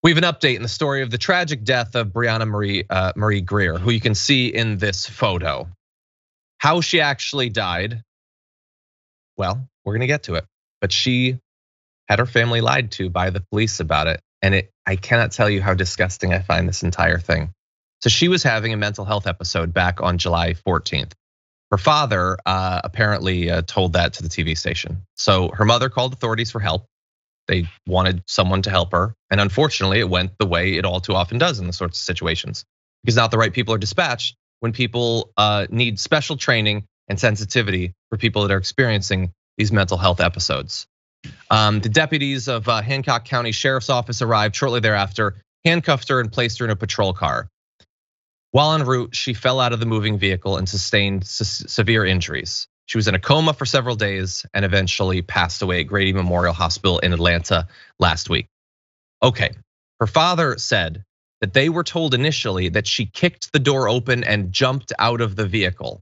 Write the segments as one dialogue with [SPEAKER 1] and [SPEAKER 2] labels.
[SPEAKER 1] We have an update in the story of the tragic death of Brianna Marie Grier, who you can see in this photo. How she actually died, well, we're gonna get to it. But she had her family lied to by the police about it. And I cannot tell you how disgusting I find this entire thing. So she was having a mental health episode back on July 14th. Her father apparently told that to the TV station. So her mother called authorities for help. They wanted someone to help her. And unfortunately, it went the way it all too often does in the sorts of situations. Because not the right people are dispatched when people need special training and sensitivity for people that are experiencing these mental health episodes. The deputies of Hancock County Sheriff's Office arrived shortly thereafter, handcuffed her and placed her in a patrol car. While en route, she fell out of the moving vehicle and sustained severe injuries. She was in a coma for several days and eventually passed away at Grady Memorial Hospital in Atlanta last week. Okay, her father said that they were told initially that she kicked the door open and jumped out of the vehicle.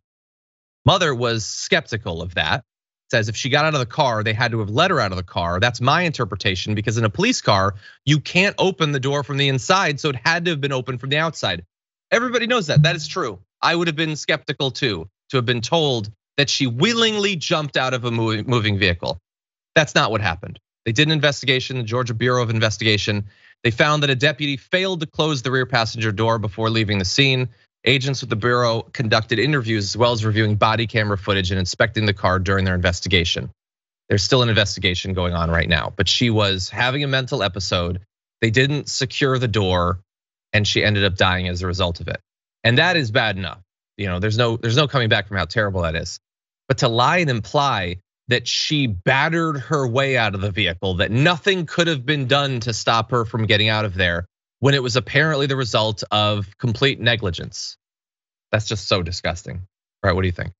[SPEAKER 1] Mother was skeptical of that. Says if she got out of the car, they had to have let her out of the car. That's my interpretation, because in a police car, you can't open the door from the inside, so it had to have been open from the outside. Everybody knows that, that is true. I would have been skeptical too, to have been told that she willingly jumped out of a moving vehicle. That's not what happened. They did an investigation, the Georgia Bureau of Investigation. They found that a deputy failed to close the rear passenger door before leaving the scene. Agents with the Bureau conducted interviews as well as reviewing body camera footage and inspecting the car during their investigation. There's still an investigation going on right now, but she was having a mental episode. They didn't secure the door and she ended up dying as a result of it. And that is bad enough. There's no coming back from how terrible that is. But to lie and imply that she battered her way out of the vehicle, that nothing could have been done to stop her from getting out of there, when it was apparently the result of complete negligence. That's just so disgusting. All right, what do you think?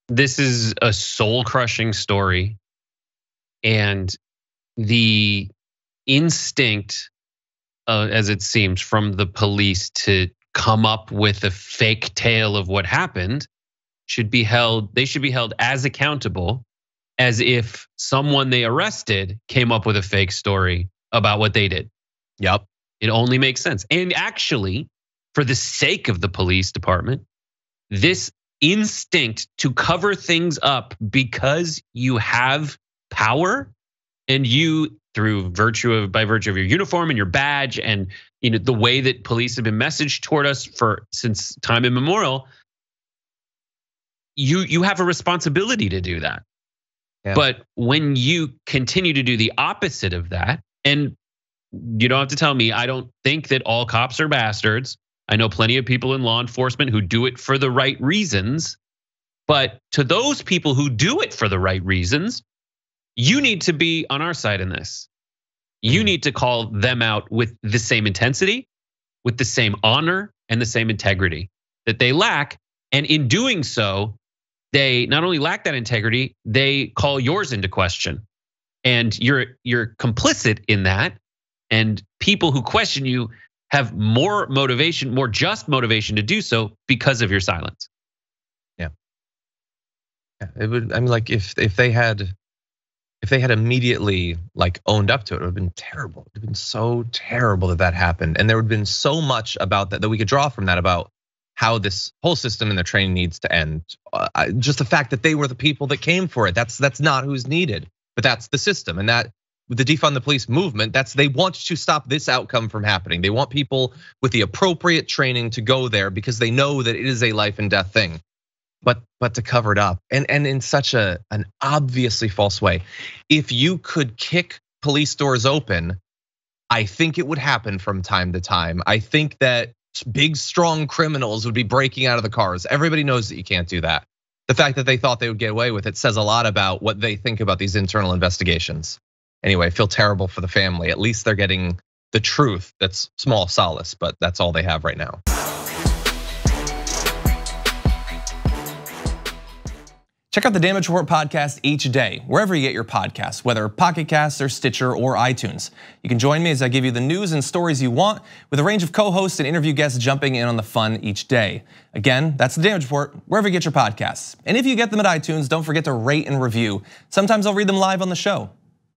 [SPEAKER 2] This is a soul-crushing story. And the instinct, as it seems, from the police to come up with a fake tale of what happened they should be held as accountable as if someone they arrested came up with a fake story about what they did.
[SPEAKER 1] Yep.
[SPEAKER 2] It only makes sense. And actually, for the sake of the police department, this instinct to cover things up because you have power and you, by virtue of your uniform and your badge and the way that police have been messaged toward us since time immemorial, you have a responsibility to do that.
[SPEAKER 1] Yeah.
[SPEAKER 2] But when you continue to do the opposite of that, and you don't have to tell me, I don't think that all cops are bastards. I know plenty of people in law enforcement who do it for the right reasons. But to those people who do it for the right reasons, you need to be on our side in this. You need to call them out with the same intensity, with the same honor and the same integrity that they lack. And in doing so, they not only lack that integrity, they call yours into question. And you're complicit in that. And people who question you have more motivation, more just motivation to do so because of your silence.
[SPEAKER 1] Yeah. It would, I mean, like if they had immediately owned up to it, it would have been terrible. It would have been so terrible that happened. And there would have been so much about that we could draw from that about how this whole system and their training needs to end. Just the fact that they were the people that came for it. That's not who's needed, but that's the system. And that with the defund the police movement, they want to stop this outcome from happening. They want people with the appropriate training to go there because they know that it is a life and death thing. But to cover it up and in such an obviously false way. If you could kick police doors open, I think it would happen from time to time. I think that big, strong criminals would be breaking out of the cars. Everybody knows that you can't do that. The fact that they thought they would get away with it says a lot about what they think about these internal investigations. Anyway, I feel terrible for the family. At least they're getting the truth. That's small solace, but that's all they have right now.
[SPEAKER 3] Check out the Damage Report podcast each day, wherever you get your podcasts, whether Pocket Casts or Stitcher or iTunes. You can join me as I give you the news and stories you want, with a range of co-hosts and interview guests jumping in on the fun each day. Again, that's the Damage Report, wherever you get your podcasts. And if you get them at iTunes, don't forget to rate and review. Sometimes I'll read them live on the show.